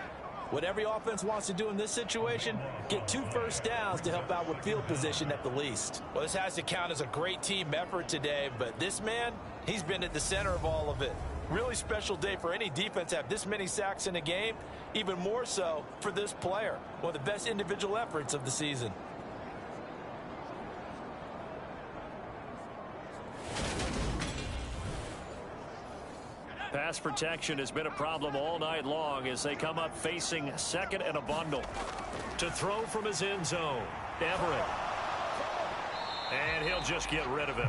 What every offense wants to do in this situation, get 2 first downs to help out with field position at the least. Well, this has to count as a great team effort today, but this man, he's been at the center of all of it. Really special day for any defense to have this many sacks in a game, even more so for this player. One of the best individual efforts of the season. Pass protection has been a problem all night long as they come up facing 2nd and a bundle. To throw from his end zone, Everett. And he'll just get rid of it.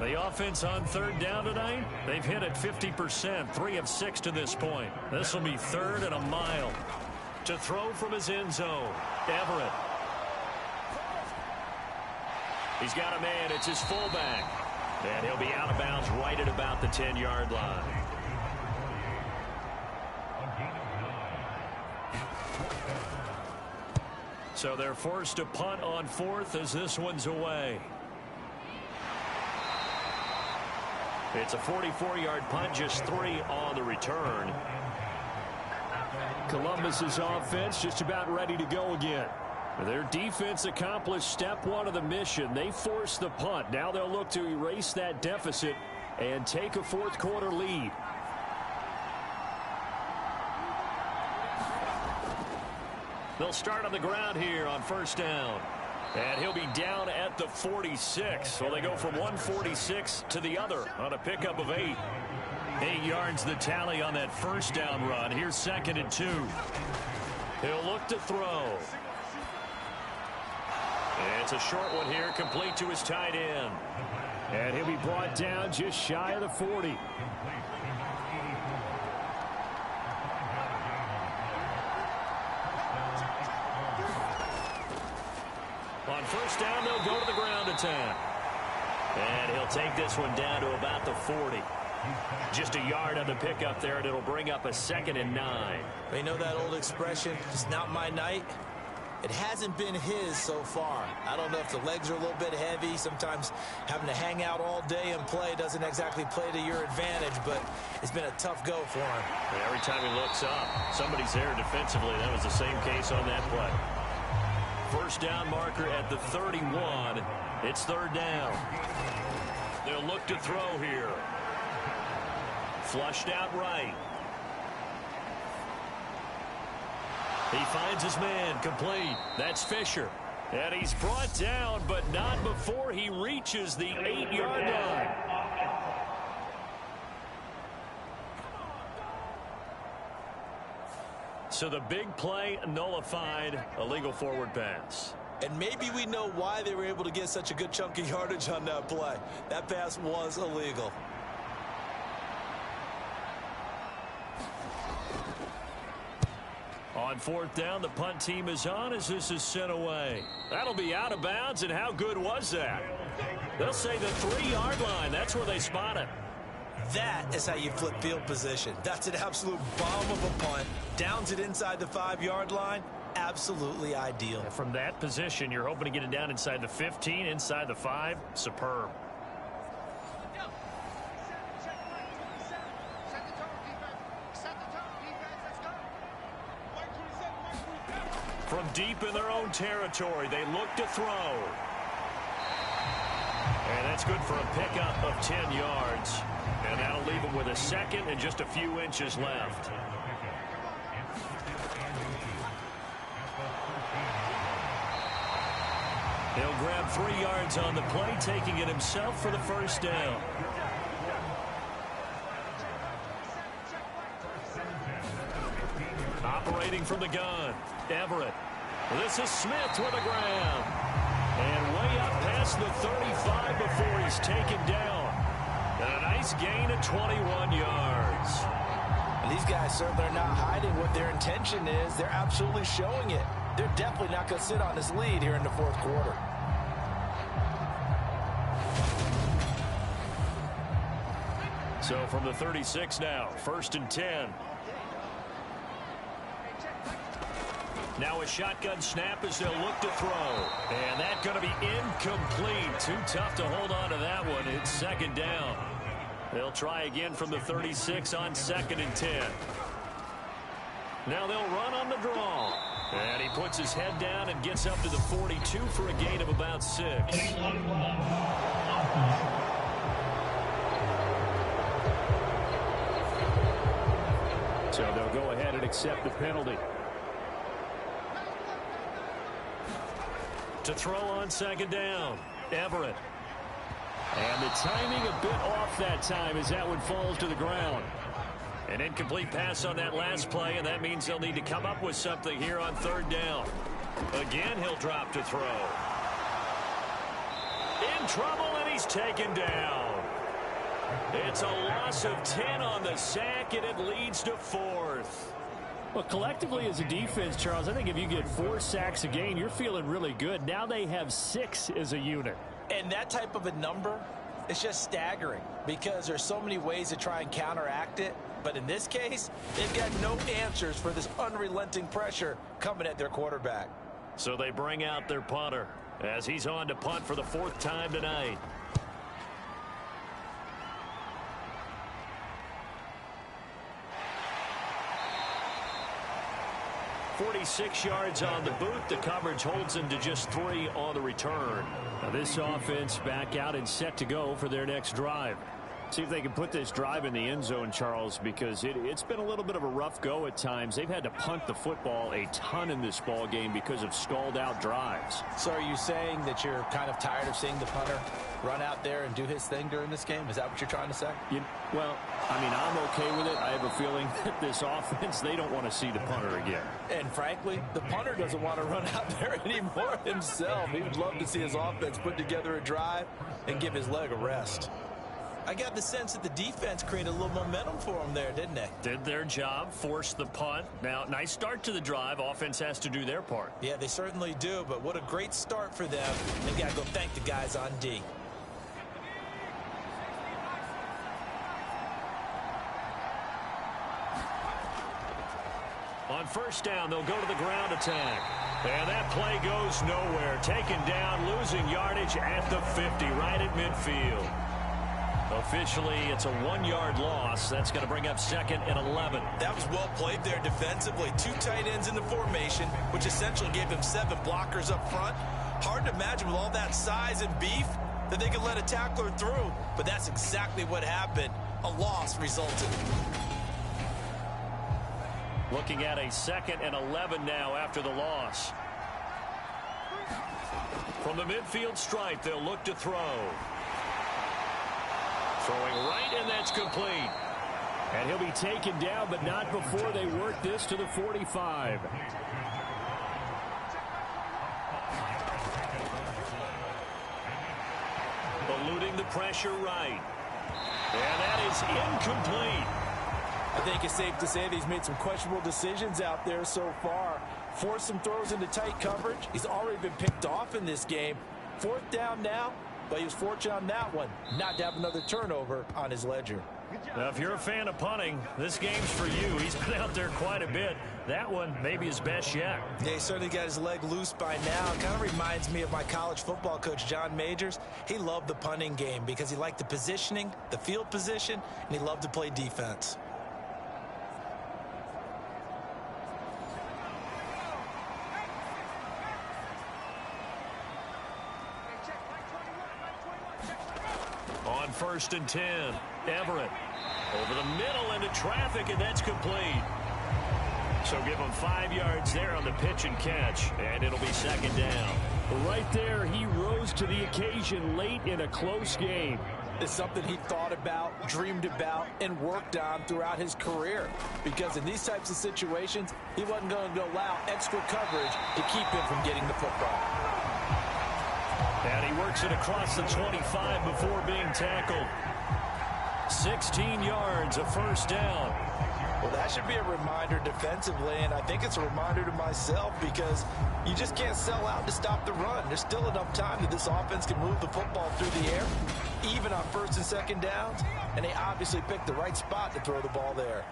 The offense on 3rd down tonight, they've hit it 50%, 3 of 6 to this point. This will be 3rd and a mile. To throw from his end zone, Everett. He's got a man, it's his fullback. And he'll be out of bounds right at about the 10-yard line. So they're forced to punt on 4th as this one's away. It's a 44-yard punt, just 3 on the return. Columbus's offense just about ready to go again. Their defense accomplished step one of the mission. They forced the punt. Now they'll look to erase that deficit and take a fourth quarter lead. They'll start on the ground here on first down. And he'll be down at the 46. So they go from 146 to the other on a pickup of 8. 8 yards the tally on that first down run. Here's 2nd and 2. He'll look to throw. It's a short one here, complete to his tight end. And he'll be brought down just shy of the 40. On first down, they'll go to the ground attack. And he'll take this one down to about the 40. Just a yard on the pickup there, and it'll bring up a 2nd and 9. You know that old expression, it's not my night? It hasn't been his so far. I don't know if the legs are a little bit heavy. Sometimes having to hang out all day and play doesn't exactly play to your advantage, but it's been a tough go for him. And every time he looks up, somebody's there defensively. That was the same case on that play. First down marker at the 31. It's 3rd down. They'll look to throw here. Flushed out right. He finds his man, complete. That's Fisher. And he's brought down, but not before he reaches the 8-yard line. So the big play nullified, a legal forward pass. And maybe we know why they were able to get such a good chunk of yardage on that play. That pass was illegal. On 4th down, the punt team is on as this is sent away. That'll be out of bounds, and how good was that? They'll say the 3-yard line. That's where they spot it. That is how you flip field position. That's an absolute bomb of a punt. Downs it inside the 5-yard line. Absolutely ideal. And from that position, you're hoping to get it down inside the 15, inside the 5. Superb. From deep in their own territory, they look to throw. And that's good for a pickup of 10 yards. And that'll leave them with a 2nd and just a few inches left. He'll grab 3 yards on the play, taking it himself for the first down. Operating from the gun, Everett. This is Smith with the ground. And way up past the 35 before he's taken down. And a nice gain of 21 yards. And these guys certainly are not hiding what their intention is. They're absolutely showing it. They're definitely not going to sit on this lead here in the 4th quarter. So from the 36 now, 1st and 10. Now a shotgun snap as they'll look to throw. And that's going to be incomplete. Too tough to hold on to that one. It's 2nd down. They'll try again from the 36 on 2nd and 10. Now they'll run on the draw. And he puts his head down and gets up to the 42 for a gain of about 6. So they'll go ahead and accept the penalty. To throw on 2nd down, Everett. And the timing a bit off that time as that one falls to the ground. An incomplete pass on that last play, and that means they'll need to come up with something here on 3rd down. Again, he'll drop to throw. In trouble, and he's taken down. It's a loss of 10 on the sack, and it leads to 4th. Well, collectively as a defense, Charles, I think if you get 4 sacks a game, you're feeling really good. Now they have 6 as a unit. And that type of a number, it's just staggering because there's so many ways to try and counteract it. But in this case, they've got no answers for this unrelenting pressure coming at their quarterback. So they bring out their punter as he's on to punt for the 4th time tonight. 46 yards on the boot. The coverage holds him to just 3 on the return. Now this offense back out and set to go for their next drive. See if they can put this drive in the end zone, Charles, because it's been a little bit of a rough go at times. They've had to punt the football a ton in this ball game because of stalled out drives. So are you saying that you're kind of tired of seeing the punter run out there and do his thing during this game? Is that what you're trying to say? Well, I mean, I'm okay with it. I have a feeling that this offense, they don't want to see the punter again. And frankly, the punter doesn't want to run out there anymore himself. He would love to see his offense put together a drive and give his leg a rest. I got the sense that the defense created a little momentum for them there, didn't they? Did their job, forced the punt. Now, nice start to the drive. Offense has to do their part. Yeah, they certainly do, but what a great start for them. They got to go thank the guys on D. On first down, they'll go to the ground attack. And that play goes nowhere. Taken down, losing yardage at the 50, right at midfield. Officially, it's a 1-yard loss. That's going to bring up 2nd and 11. That was well played there defensively. 2 tight ends in the formation, which essentially gave them 7 blockers up front. Hard to imagine with all that size and beef that they could let a tackler through, but that's exactly what happened. A loss resulted. Looking at a 2nd and 11 now after the loss. From the midfield stripe, they'll look to throw. Throwing right, and that's complete. And he'll be taken down, but not before they work this to the 45. Eluding the pressure right. And that is incomplete. I think it's safe to say that he's made some questionable decisions out there so far. Forced some throws into tight coverage. He's already been picked off in this game. 4th down now. But he was fortunate on that one, not to have another turnover on his ledger. Now, if you're a fan of punting, this game's for you. He's been out there quite a bit. That one may be his best yet. Yeah, he certainly got his leg loose by now. It kind of reminds me of my college football coach, John Majors. He loved the punting game because he liked the positioning, the field position, and he loved to play defense. On 1st and 10, Everett over the middle into traffic, and that's complete. So give him 5 yards there on the pitch and catch, and it'll be 2nd down. Right there, he rose to the occasion late in a close game. It's something he thought about, dreamed about, and worked on throughout his career. Because in these types of situations, he wasn't going to allow extra coverage to keep him from getting the football. And he works it across the 25 before being tackled. 16 yards, a 1st down. Well, that should be a reminder defensively, and I think it's a reminder to myself because you just can't sell out to stop the run. There's still enough time that this offense can move the football through the air, even on 1st and 2nd downs, and they obviously picked the right spot to throw the ball there.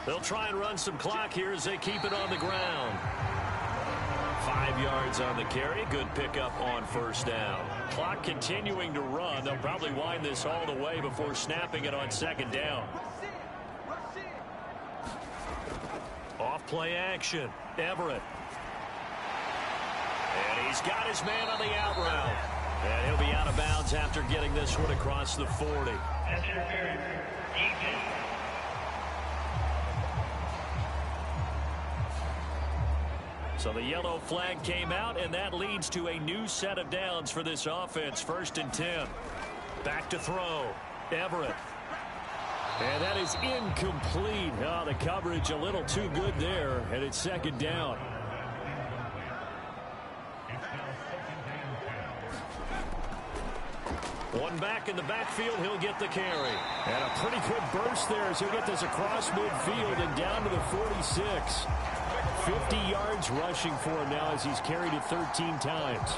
They'll try and run some clock here as they keep it on the ground. 5 yards on the carry. Good pickup on 1st down. Clock continuing to run. They'll probably wind this all the way before snapping it on 2nd down. Off play action. Everett. And he's got his man on the out route. And he'll be out of bounds after getting this one across the 40. So the yellow flag came out, and that leads to a new set of downs for this offense. 1st and 10. Back to throw. Everett. And that is incomplete. Oh, the coverage a little too good there, and it's 2nd down. One back in the backfield, he'll get the carry. And a pretty quick burst there as he'll get this across midfield and down to the 46. 50 yards rushing for him now as he's carried it 13 times.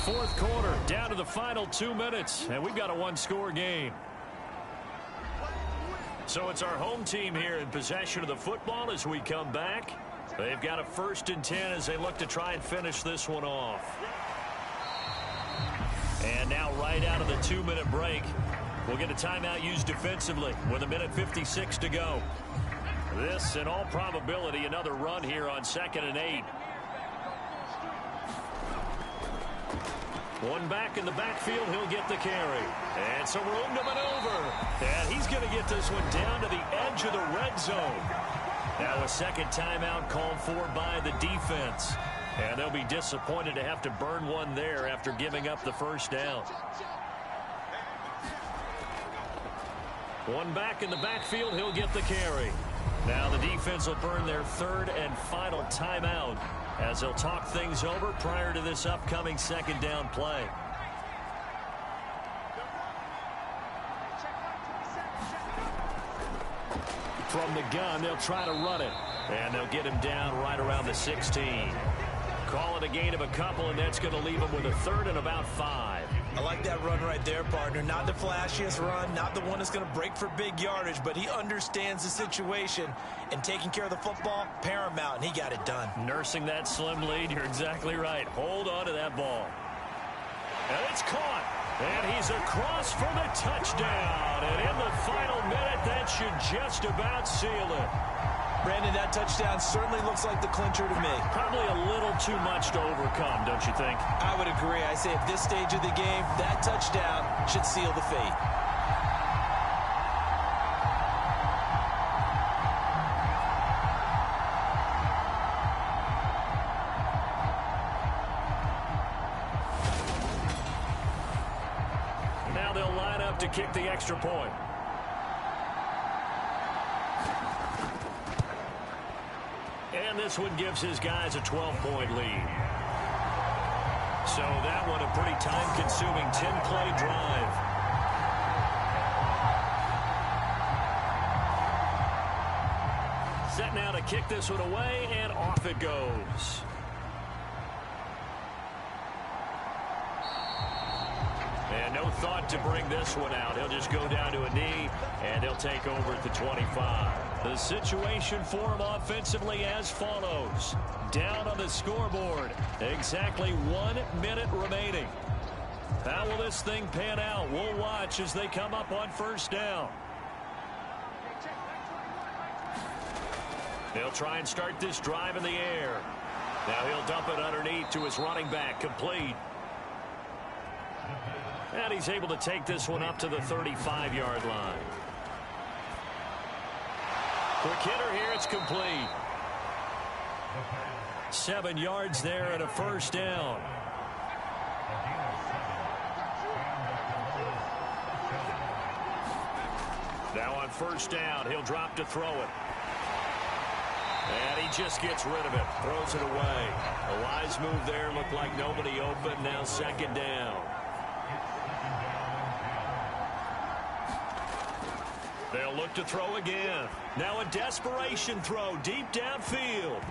Fourth quarter, down to the final 2 minutes, and we've got a 1-score game. So it's our home team here in possession of the football as we come back. They've got a 1st and 10 as they look to try and finish this one off. And now right out of the 2-minute break, we'll get a timeout used defensively with 1:56 to go. This, in all probability, another run here on 2nd and 8. One back in the backfield, he'll get the carry. And some room to maneuver. And he's going to get this one down to the edge of the red zone. Now a 2nd timeout called for by the defense. And they'll be disappointed to have to burn one there after giving up the 1st down. One back in the backfield, he'll get the carry. Now the defense will burn their 3rd and final timeout as they'll talk things over prior to this upcoming 2nd down play. From the gun, they'll try to run it. And they'll get him down right around the 16. Call it a gain of a couple, and that's going to leave him with a 3rd and about 5. I like that run right there, partner. Not the flashiest run, not the one that's going to break for big yardage, but he understands the situation, and taking care of the football, paramount, and he got it done. Nursing that slim lead, you're exactly right. Hold on to that ball. And it's caught. And he's across for the touchdown. And in the final minute, that should just about seal it. Brandon, that touchdown certainly looks like the clincher to me. Probably a little too much to overcome, don't you think? I would agree. I say at this stage of the game, that touchdown should seal the fate. Now they'll line up to kick the extra point. And this one gives his guys a 12-point lead. So that one a pretty time-consuming 10-play drive. Set now to kick this one away, and off it goes. And no thought to bring this one out. He'll just go down to a knee, and he'll take over at the 25. The situation for him offensively as follows. Down on the scoreboard. Exactly 1 minute remaining. How will this thing pan out? We'll watch as they come up on 1st down. They'll try and start this drive in the air. Now he'll dump it underneath to his running back. Complete. And he's able to take this one up to the 35-yard line. Quick hitter here, it's complete. 7 yards there and a 1st down. Now on 1st down, he'll drop to throw it. And he just gets rid of it, throws it away. A wise move there, looked like nobody open, now 2nd down. They'll look to throw again. Now a desperation throw deep downfield.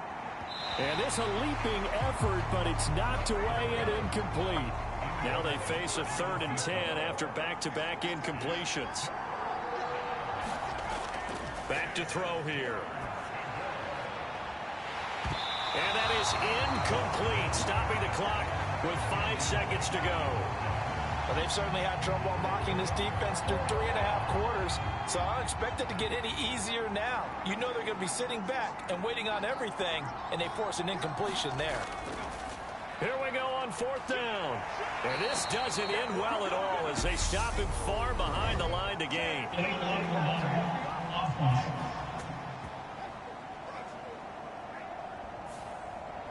And it's a leaping effort, but it's knocked away and incomplete. Now they face a 3rd and 10 after back-to-back incompletions. Back to throw here. And that is incomplete, stopping the clock with 5 seconds to go. Well, they've certainly had trouble unlocking this defense through 3.5 quarters, so I don't expect it to get any easier now. You know they're going to be sitting back and waiting on everything, and they force an incompletion there. Here we go on 4th down. And this doesn't end well at all as they stop him far behind the line to gain.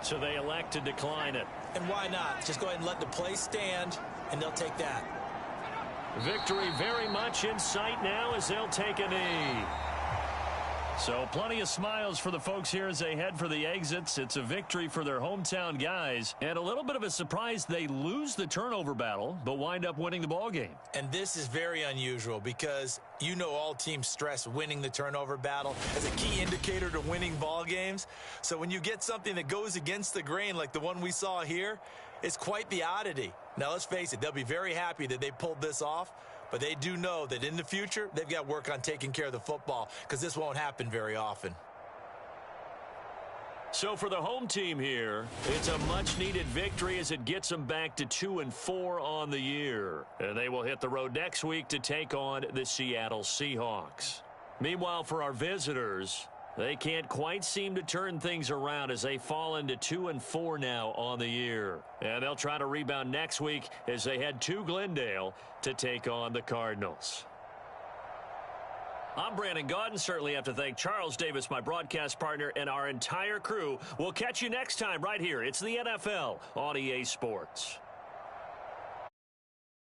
So they elect to decline it. And why not? Just go ahead and let the play stand, and they'll take that. Victory very much in sight now as they'll take a knee. So plenty of smiles for the folks here as they head for the exits. It's a victory for their hometown guys. And a little bit of a surprise, they lose the turnover battle, but wind up winning the ball game. And this is very unusual because you know all teams stress winning the turnover battle as a key indicator to winning ball games. So when you get something that goes against the grain like the one we saw here, it's quite the oddity. Now, let's face it, they'll be very happy that they pulled this off, but they do know that in the future, they've got work on taking care of the football because this won't happen very often. So for the home team here, it's a much-needed victory as it gets them back to 2-4 on the year. And they will hit the road next week to take on the Seattle Seahawks. Meanwhile, for our visitors, they can't quite seem to turn things around as they fall into 2-4 now on the year. And they'll try to rebound next week as they head to Glendale to take on the Cardinals. I'm Brandon Gaudin. Certainly have to thank Charles Davis, my broadcast partner, and our entire crew. We'll catch you next time right here. It's the NFL on EA Sports.